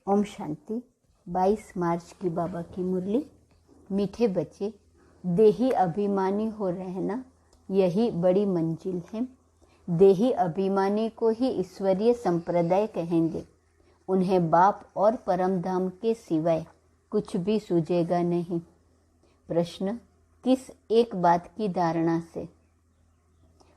ओम शांति। 22 मार्च की बाबा की मुरली। मीठे बच्चे, देही अभिमानी हो रहना यही बड़ी मंजिल है। देही अभिमानी को ही ईश्वरीय संप्रदाय कहेंगे। उन्हें बाप और परम धाम के सिवाय कुछ भी सूझेगा नहीं। प्रश्न, किस एक बात की धारणा से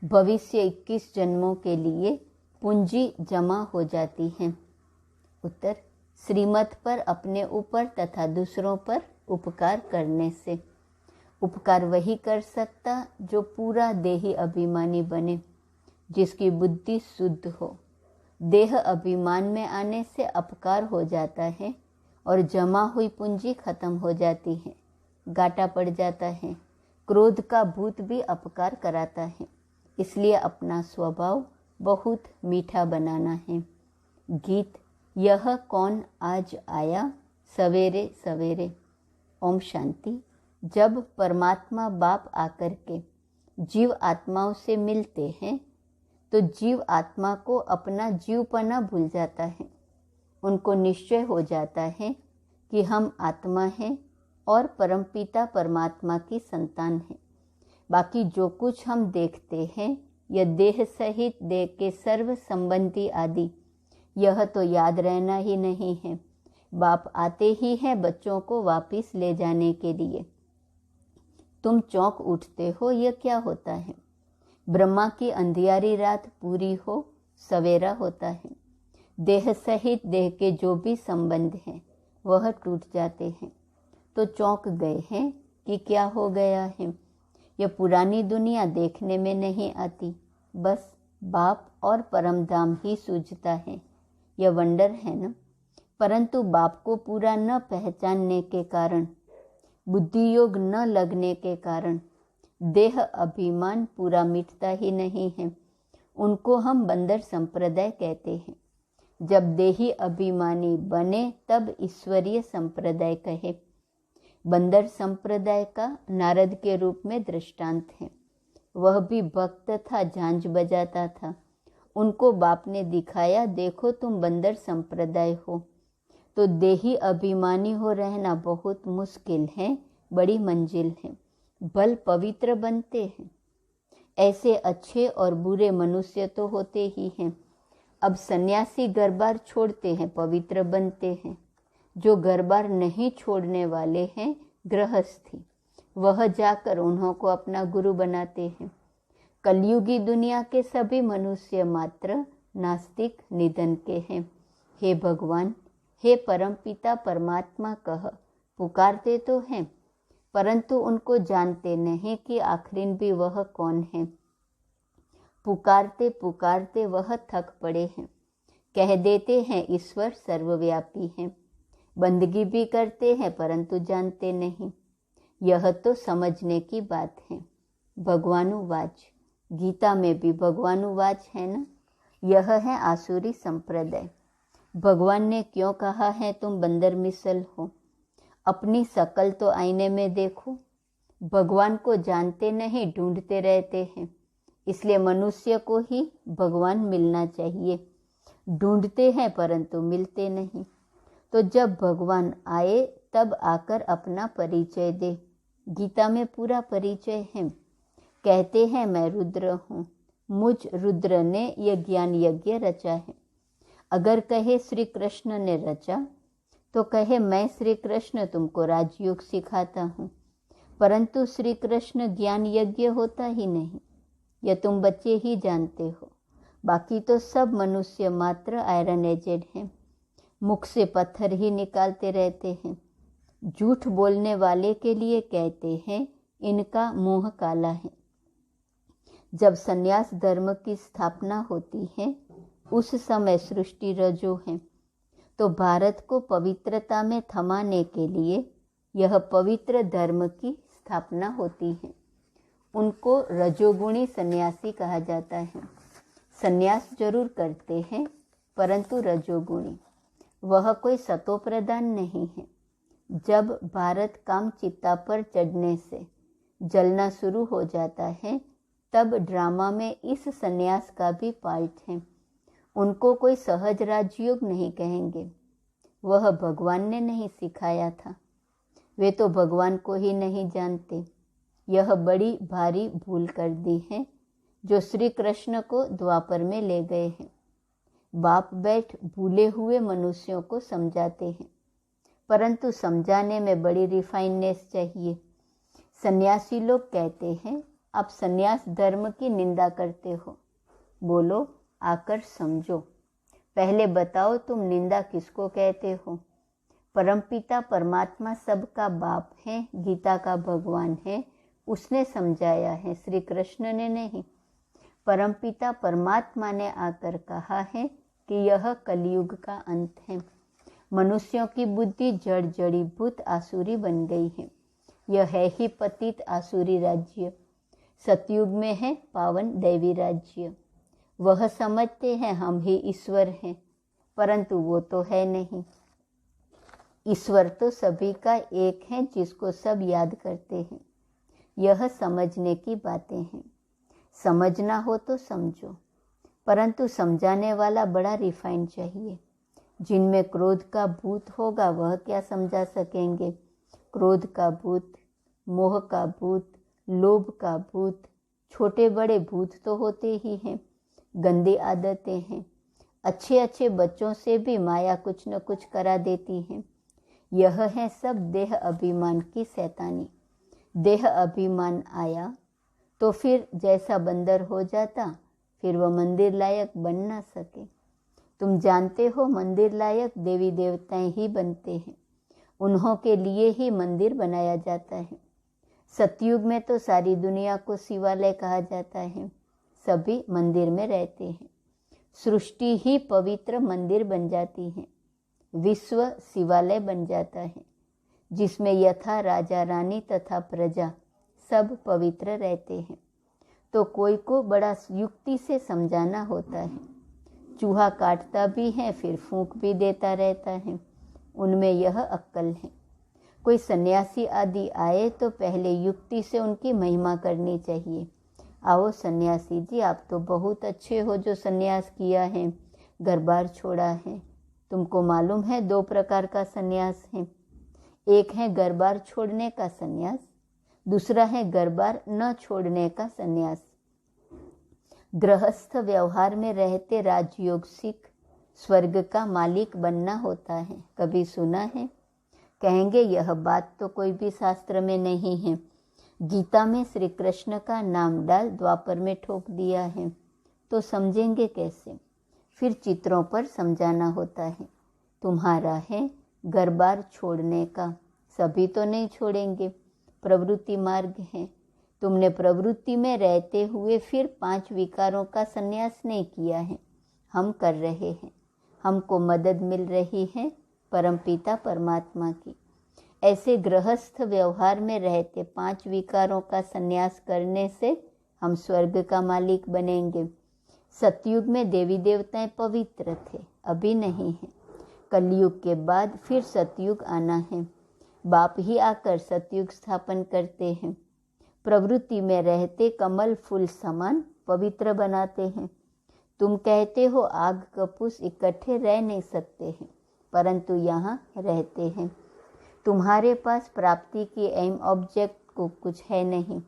भविष्य 21 जन्मों के लिए पूंजी जमा हो जाती है? उत्तर, श्रीमत पर अपने ऊपर तथा दूसरों पर उपकार करने से। उपकार वही कर सकता जो पूरा देही अभिमानी बने, जिसकी बुद्धि शुद्ध हो। देह अभिमान में आने से अपकार हो जाता है और जमा हुई पूंजी खत्म हो जाती है, घाटा पड़ जाता है। क्रोध का भूत भी अपकार कराता है, इसलिए अपना स्वभाव बहुत मीठा बनाना है। गीत, यह कौन आज आया सवेरे सवेरे। ओम शांति। जब परमात्मा बाप आकर के जीव आत्माओं से मिलते हैं तो जीव आत्मा को अपना जीवपना भूल जाता है। उनको निश्चय हो जाता है कि हम आत्मा हैं और परमपिता परमात्मा की संतान हैं। बाकी जो कुछ हम देखते हैं यह देह सहित देह के सर्व संबंधी आदि, यह तो याद रहना ही नहीं है। बाप आते ही हैं बच्चों को वापिस ले जाने के लिए। तुम चौंक उठते हो, यह क्या होता है? ब्रह्मा की अंधियारी रात पूरी हो, सवेरा होता है। देह सहित देह के जो भी संबंध हैं वह टूट जाते हैं। तो चौंक गए हैं कि क्या हो गया है। यह पुरानी दुनिया देखने में नहीं आती, बस बाप और परम धाम ही सूझता है। यह वंडर है ना। परंतु बाप को पूरा न पहचानने के कारण, बुद्धि योग न लगने के कारण देह अभिमान पूरा मिटता ही नहीं है। उनको हम बंदर संप्रदाय कहते हैं। जब देही अभिमानी बने तब ईश्वरीय संप्रदाय कहे। बंदर संप्रदाय का नारद के रूप में दृष्टांत है। वह भी भक्त था, झांझ बजाता था। उनको बाप ने दिखाया, देखो तुम बंदर संप्रदाय हो। तो देही अभिमानी हो रहना बहुत मुश्किल है, बड़ी मंजिल है। बल पवित्र बनते हैं। ऐसे अच्छे और बुरे मनुष्य तो होते ही हैं। अब सन्यासी घर बार छोड़ते हैं, पवित्र बनते हैं। जो घर बार नहीं छोड़ने वाले हैं, गृहस्थी, वह जाकर उन्हों को अपना गुरु बनाते हैं। कलयुगी दुनिया के सभी मनुष्य मात्र नास्तिक निधन के हैं। हे भगवान, हे परमपिता परमात्मा कह पुकारते तो हैं, परंतु उनको जानते नहीं कि आखिर भी वह कौन है। पुकारते पुकारते वह थक पड़े हैं। कह देते हैं ईश्वर सर्वव्यापी है। बंदगी भी करते हैं परंतु जानते नहीं। यह तो समझने की बात है। भगवानुवाच, गीता में भी भगवानुवाच है ना। यह है आसुरी संप्रदाय। भगवान ने क्यों कहा है तुम बंदर मिसल हो? अपनी शकल तो आईने में देखो। भगवान को जानते नहीं, ढूंढते रहते हैं। इसलिए मनुष्य को ही भगवान मिलना चाहिए। ढूंढते हैं परंतु मिलते नहीं। तो जब भगवान आए तब आकर अपना परिचय दे। गीता में पूरा परिचय है। कहते हैं मैं रुद्र हूँ, मुझ रुद्र ने यह ज्ञान यज्ञ रचा है। अगर कहे श्री कृष्ण ने रचा तो कहे मैं श्री कृष्ण तुमको राजयोग सिखाता हूँ। परंतु श्री कृष्ण ज्ञान यज्ञ होता ही नहीं, यह तुम बच्चे ही जानते हो। बाकी तो सब मनुष्य मात्र आयरन एजेड हैं। मुख से पत्थर ही निकालते रहते हैं। झूठ बोलने वाले के लिए कहते हैं इनका मुंह काला है। जब संन्यास धर्म की स्थापना होती है उस समय सृष्टि रजो है। तो भारत को पवित्रता में थमाने के लिए यह पवित्र धर्म की स्थापना होती है। उनको रजोगुणी सन्यासी कहा जाता है। संन्यास जरूर करते हैं परंतु रजोगुणी। वह कोई सतो प्रधान नहीं है। जब भारत काम चित्ता पर चढ़ने से जलना शुरू हो जाता है तब ड्रामा में इस सन्यास का भी पार्ट है। उनको कोई सहज राजयोग नहीं कहेंगे। वह भगवान ने नहीं सिखाया था। वे तो भगवान को ही नहीं जानते। यह बड़ी भारी भूल कर दी है जो श्री कृष्ण को द्वापर में ले गए हैं। बाप बैठ भूले हुए मनुष्यों को समझाते हैं, परंतु समझाने में बड़ी रिफाइननेस चाहिए। सन्यासी लोग कहते हैं, आप सन्यास धर्म की निंदा करते हो। बोलो, आकर समझो। पहले बताओ, तुम निंदा किसको कहते हो? परमपिता परमात्मा सबका बाप है, गीता का भगवान है, उसने समझाया है, श्री कृष्ण ने नहीं। परमपिता परमात्मा ने आकर कहा है कि यह कलयुग का अंत है। मनुष्यों की बुद्धि जड़ जड़ीभूत आसुरी बन गई है। यह है ही पतित आसुरी राज्य। सतयुग में है पावन दैवी राज्य। वह समझते हैं हम ही ईश्वर हैं, परंतु वो तो है नहीं। ईश्वर तो सभी का एक है, जिसको सब याद करते हैं। यह समझने की बातें हैं। समझना हो तो समझो, परंतु समझाने वाला बड़ा रिफाइंड चाहिए। जिनमें क्रोध का भूत होगा वह क्या समझा सकेंगे? क्रोध का भूत, मोह का भूत, लोभ का भूत, छोटे बड़े भूत तो होते ही हैं। गंदी आदतें हैं। अच्छे अच्छे बच्चों से भी माया कुछ न कुछ करा देती है। यह है सब देह अभिमान की शैतानी। देह अभिमान आया तो फिर जैसा बंदर हो जाता, फिर वह मंदिर लायक बन ना सके। तुम जानते हो, मंदिर लायक देवी देवताएं ही बनते हैं। उन्हों के लिए ही मंदिर बनाया जाता है। सतयुग में तो सारी दुनिया को शिवालय कहा जाता है। सभी मंदिर में रहते हैं। सृष्टि ही पवित्र मंदिर बन जाती है। विश्व शिवालय बन जाता है, जिसमें यथा राजा रानी तथा प्रजा सब पवित्र रहते हैं। तो कोई को बड़ा युक्ति से समझाना होता है। चूहा काटता भी है, फिर फूंक भी देता रहता है। उनमें यह अक्कल है। कोई सन्यासी आदि आए तो पहले युक्ति से उनकी महिमा करनी चाहिए। आओ सन्यासी जी, आप तो बहुत अच्छे हो जो सन्यास किया है, घर बार छोड़ा है। तुमको मालूम है 2 प्रकार का सन्यास है। एक है घर बार छोड़ने का सन्यास, दूसरा है घर बार न छोड़ने का सन्यास। गृहस्थ व्यवहार में रहते राजयोग सीख स्वर्ग का मालिक बनना होता है। कभी सुना है? कहेंगे यह बात तो कोई भी शास्त्र में नहीं है। गीता में श्री कृष्ण का नाम डाल द्वापर में ठोक दिया है, तो समझेंगे कैसे? फिर चित्रों पर समझाना होता है। तुम्हारा है घर बार छोड़ने का, सभी तो नहीं छोड़ेंगे, प्रवृत्ति मार्ग है। तुमने प्रवृत्ति में रहते हुए फिर 5 विकारों का संन्यास नहीं किया है। हम कर रहे हैं, हमको मदद मिल रही है परमपिता परमात्मा की। ऐसे गृहस्थ व्यवहार में रहते 5 विकारों का संन्यास करने से हम स्वर्ग का मालिक बनेंगे। सतयुग में देवी देवताएं पवित्र थे, अभी नहीं है। कलयुग के बाद फिर सतयुग आना है। बाप ही आकर सतयुग स्थापन करते हैं। प्रवृत्ति में रहते कमल फूल समान पवित्र बनाते हैं। तुम कहते हो आग कपूस इकट्ठे रह नहीं सकते हैं, परंतु यहाँ रहते हैं। तुम्हारे पास प्राप्ति की एम ऑब्जेक्ट को कुछ है नहीं।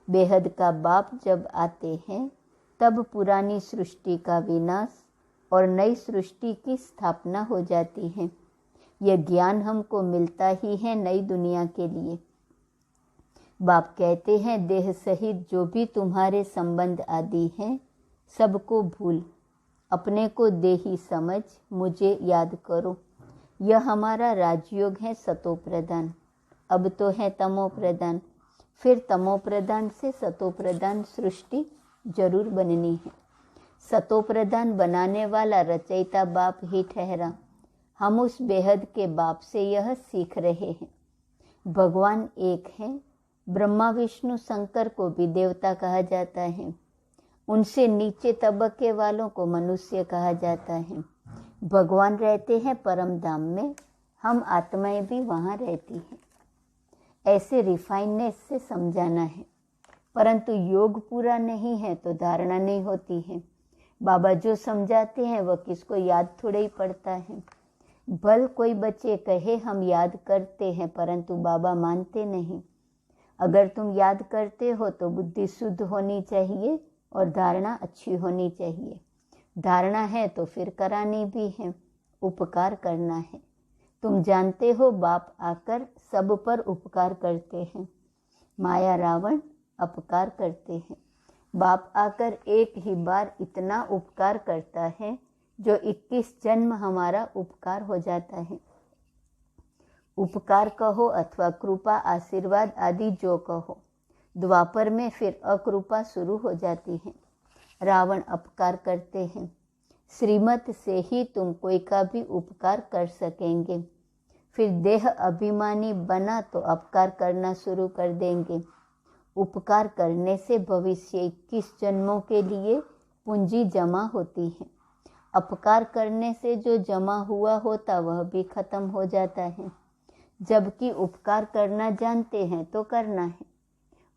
बेहद का बाप जब आते हैं तब पुरानी सृष्टि का विनाश और नई सृष्टि की स्थापना हो जाती है। यह ज्ञान हमको मिलता ही है नई दुनिया के लिए। बाप कहते हैं देह सहित जो भी तुम्हारे संबंध आदि हैं सबको भूल, अपने को देही समझ, मुझे याद करो। यह हमारा राजयोग है सतो प्रधान। अब तो है तमो प्रधान, फिर तमो प्रधान से सतो प्रधान सृष्टि जरूर बननी है। सतो प्रधान बनाने वाला रचयिता बाप ही ठहरा। हम उस बेहद के बाप से यह सीख रहे हैं। भगवान एक है। ब्रह्मा विष्णु शंकर को भी देवता कहा जाता है। उनसे नीचे तबके वालों को मनुष्य कहा जाता है। भगवान रहते हैं परम धाम में, हम आत्माएं भी वहाँ रहती हैं। ऐसे रिफाइननेस से समझाना है, परंतु योग पूरा नहीं है तो धारणा नहीं होती है। बाबा जो समझाते हैं वह किसको याद थोड़ा ही पड़ता है। भल कोई बच्चे कहे हम याद करते हैं, परंतु बाबा मानते नहीं। अगर तुम याद करते हो तो बुद्धि शुद्ध होनी चाहिए और धारणा अच्छी होनी चाहिए। धारणा है तो फिर करानी भी है, उपकार करना है। तुम जानते हो बाप आकर सब पर उपकार करते हैं। माया रावण अपकार करते हैं। बाप आकर एक ही बार इतना उपकार करता है जो 21 जन्म हमारा उपकार हो जाता है। उपकार कहो अथवा कृपा, आशीर्वाद आदि जो कहो, द्वापर में फिर अकृपा शुरू हो जाती है। रावण अपकार करते हैं। श्रीमत से ही तुम कोई का भी उपकार कर सकेंगे। फिर देह अभिमानी बना तो अपकार करना शुरू कर देंगे। उपकार करने से भविष्य 21 जन्मों के लिए पूंजी जमा होती है। अपकार करने से जो जमा हुआ होता वह भी खत्म हो जाता है। जबकि उपकार करना जानते हैं तो करना है,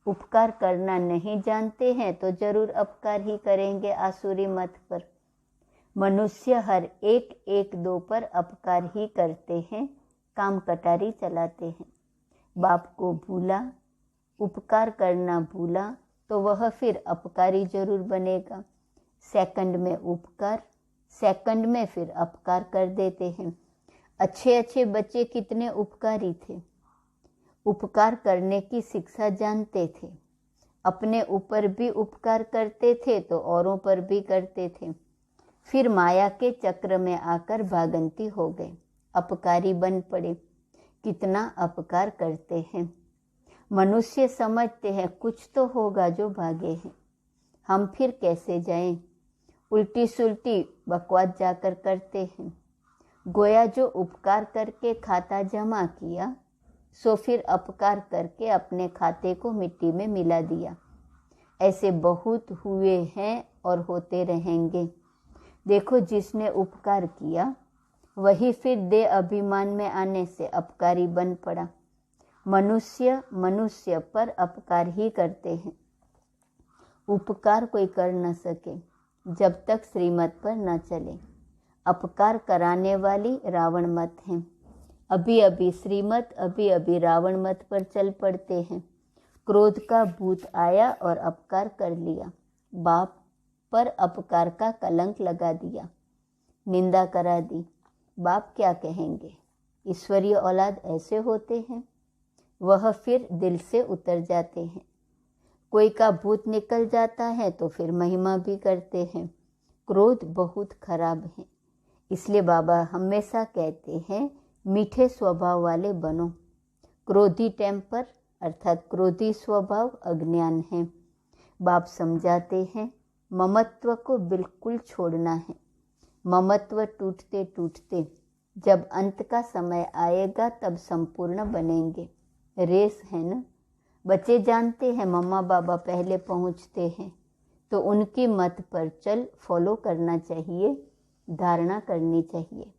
उपकार करना नहीं जानते हैं तो जरूर अपकार ही करेंगे आसुरी मत पर। मनुष्य हर एक दो पर अपकार ही करते हैं, काम कटारी चलाते हैं। बाप को भूला, उपकार करना भूला तो वह फिर अपकारी जरूर बनेगा। सेकंड में उपकार, सेकंड में फिर अपकार कर देते हैं। अच्छे अच्छे बच्चे कितने उपकारी थे, उपकार करने की शिक्षा जानते थे। अपने ऊपर भी उपकार करते थे तो औरों पर भी करते थे। फिर माया के चक्र में आकर भागंती हो गए, अपकारी बन पड़े। कितना अपकार करते हैं। मनुष्य समझते हैं कुछ तो होगा जो भागे हैं, हम फिर कैसे जाएं। उल्टी सुल्टी बकवास जाकर करते हैं। गोया जो उपकार करके खाता जमा किया, सो फिर अपकार करके अपने खाते को मिट्टी में मिला दिया। ऐसे बहुत हुए हैं और होते रहेंगे। देखो, जिसने उपकार किया वही फिर देह अभिमान में आने से अपकारी बन पड़ा। मनुष्य मनुष्य पर अपकार ही करते हैं। उपकार कोई कर न सके जब तक श्रीमत पर न चले। अपकार कराने वाली रावण मत हैं। अभी अभी श्रीमत, अभी अभी रावण मत पर चल पड़ते हैं। क्रोध का भूत आया और अपकार कर लिया। बाप पर अपकार का कलंक लगा दिया, निंदा करा दी। बाप क्या कहेंगे। ईश्वरीय औलाद ऐसे होते हैं, वह फिर दिल से उतर जाते हैं। कोई का भूत निकल जाता है तो फिर महिमा भी करते हैं। क्रोध बहुत खराब है, इसलिए बाबा हमेशा कहते हैं मीठे स्वभाव वाले बनो। क्रोधी टेम्पर अर्थात क्रोधी स्वभाव अज्ञान है। बाप समझाते हैं ममत्व को बिल्कुल छोड़ना है। ममत्व टूटते टूटते जब अंत का समय आएगा तब संपूर्ण बनेंगे। रेस है ना। बच्चे जानते हैं मम्मा बाबा पहले पहुंचते हैं तो उनकी मत पर चल फॉलो करना चाहिए, धारणा करनी चाहिए।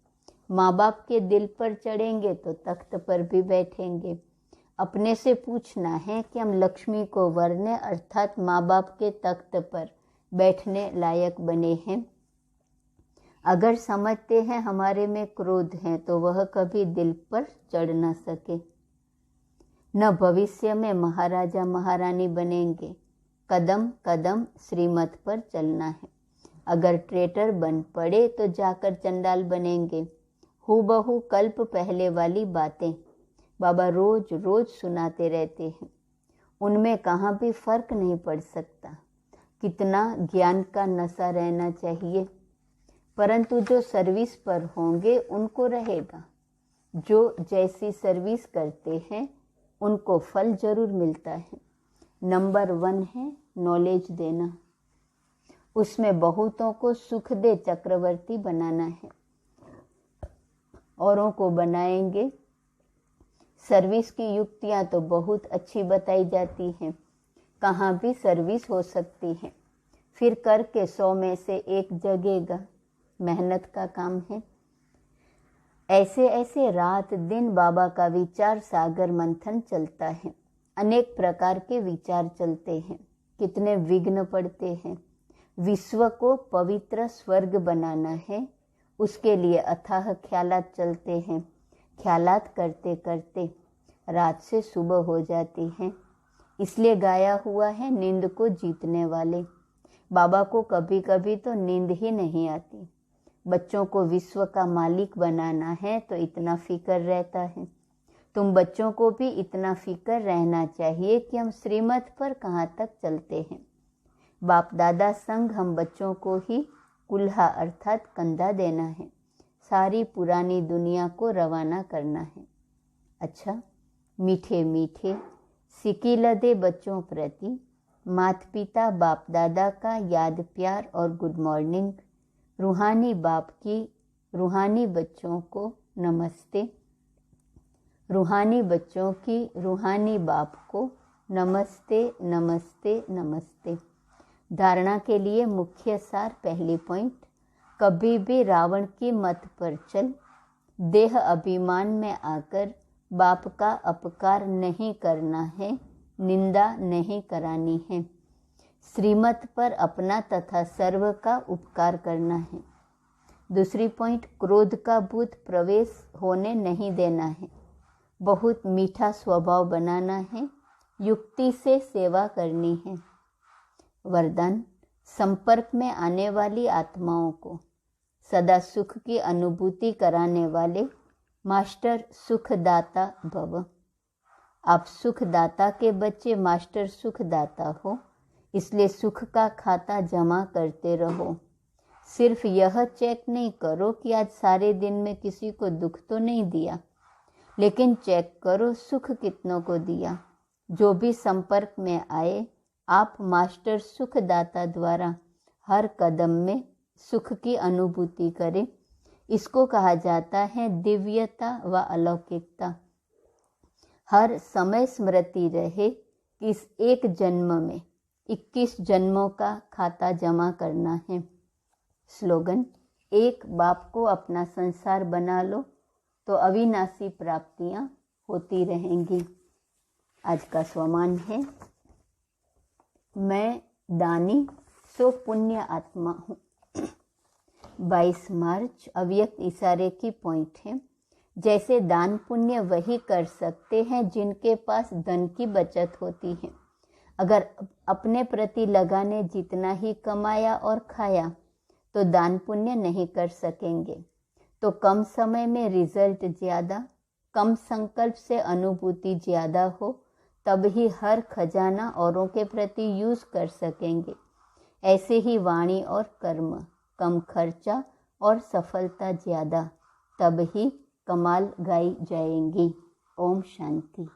माँ बाप के दिल पर चढ़ेंगे तो तख्त पर भी बैठेंगे। अपने से पूछना है कि हम लक्ष्मी को वरने अर्थात माँ बाप के तख्त पर बैठने लायक बने हैं। अगर समझते हैं हमारे में क्रोध है तो वह कभी दिल पर चढ़ न सके। न भविष्य में महाराजा महारानी बनेंगे। कदम कदम श्रीमत पर चलना है। अगर ट्रेटर बन पड़े तो जाकर चंडाल बनेंगे। हूबहू कल्प पहले वाली बातें बाबा रोज रोज सुनाते रहते हैं। उनमें कहाँ भी फर्क नहीं पड़ सकता। कितना ज्ञान का नशा रहना चाहिए। परंतु जो सर्विस पर होंगे उनको रहेगा। जो जैसी सर्विस करते हैं उनको फल जरूर मिलता है। नंबर 1 है नॉलेज देना। उसमें बहुतों को सुख दे चक्रवर्ती बनाना है। औरों को बनाएंगे। सर्विस की युक्तियां तो बहुत अच्छी बताई जाती हैं। कहाँ भी सर्विस हो सकती है। फिर करके 100 में से 1 जगेगा। मेहनत का काम है। ऐसे ऐसे रात दिन बाबा का विचार सागर मंथन चलता है। अनेक प्रकार के विचार चलते हैं। कितने विघ्न पड़ते हैं। विश्व को पवित्र स्वर्ग बनाना है, उसके लिए अथाह ख्यालात चलते हैं। ख्यालात करते करते रात से सुबह हो जाती है। इसलिए गाया हुआ है, नींद को जीतने वाले। बाबा को कभी कभी तो नींद ही नहीं आती। बच्चों को विश्व का मालिक बनाना है तो इतना फिक्र रहता है। तुम बच्चों को भी इतना फिक्र रहना चाहिए कि हम श्रीमत पर कहाँ तक चलते हैं। बाप दादा संग हम बच्चों को ही कुल्हा अर्थात कंधा देना है, सारी पुरानी दुनिया को रवाना करना है। अच्छा, मीठे मीठे सिकीलदे बच्चों प्रति माता पिता बाप दादा का याद प्यार और गुड मॉर्निंग। रूहानी बाप की रूहानी बच्चों को नमस्ते। रूहानी बच्चों की रूहानी बाप को नमस्ते नमस्ते नमस्ते। धारणा के लिए मुख्य सार, पहली पॉइंट, कभी भी रावण की मत पर चल। देह अभिमान में आकर बाप का अपकार नहीं करना है, निंदा नहीं करानी है। श्रीमत पर अपना तथा सर्व का उपकार करना है। दूसरी पॉइंट, क्रोध का भूत प्रवेश होने नहीं देना है। बहुत मीठा स्वभाव बनाना है, युक्ति से सेवा करनी है। वरदान, संपर्क में आने वाली आत्माओं को सदा सुख की अनुभूति कराने वाले मास्टर सुखदाता भव। आप सुखदाता के बच्चे मास्टर सुखदाता हो, इसलिए सुख का खाता जमा करते रहो। सिर्फ यह चेक नहीं करो कि आज सारे दिन में किसी को दुख तो नहीं दिया, लेकिन चेक करो सुख कितनों को दिया। जो भी संपर्क में आए, आप मास्टर सुखदाता द्वारा हर कदम में सुख की अनुभूति करें। इसको कहा जाता है दिव्यता व अलौकिकता। हर समय स्मृति रहे कि इस एक जन्म में 21 जन्मों का खाता जमा करना है। स्लोगन, एक बाप को अपना संसार बना लो तो अविनाशी प्राप्तियां होती रहेंगी। आज का स्वमान है, मैं दानी सो पुण्य आत्मा हूँ। 22 मार्च अव्यक्त इशारे की पॉइंट है। जैसे दान पुण्य वही कर सकते हैं जिनके पास धन की बचत होती है। अगर अपने प्रति लगाने जितना ही कमाया और खाया तो दान पुण्य नहीं कर सकेंगे। तो कम समय में रिजल्ट ज़्यादा, कम संकल्प से अनुभूति ज़्यादा हो, तब ही हर खजाना औरों के प्रति यूज़ कर सकेंगे। ऐसे ही वाणी और कर्म, कम खर्चा और सफलता ज़्यादा, तब ही कमाल गाई जाएंगी। ओम शांति।